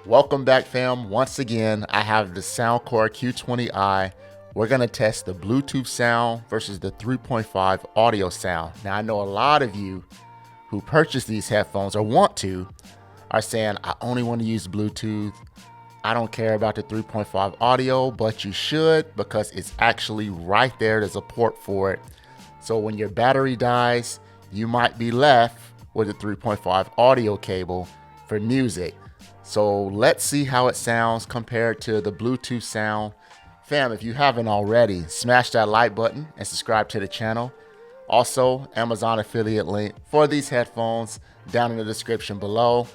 Welcome back, fam. Once again, I have the Soundcore Q20i. We're going to test the Bluetooth sound versus the 3.5 audio sound. Now, I know a lot of you who purchase these headphones or want to are saying, I only want to use Bluetooth. I don't care about the 3.5 audio, but you should because it's actually right there. There's a port for it. So when your battery dies, you might be left with a 3.5 audio cable for music. So let's see how it sounds compared to the Bluetooth sound. Fam, if you haven't already, smash that like button and subscribe to the channel. Also, Amazon affiliate link for these headphones down in the description below.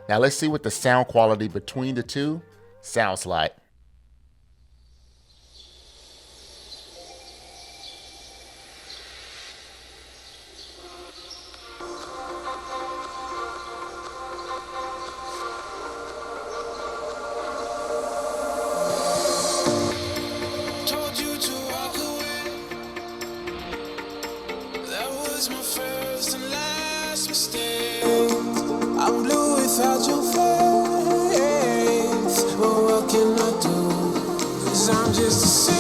Now let's see what the sound quality between the two sounds like. My first and last mistake. I'm blue without your face. But what can I do? 'Cause I'm just a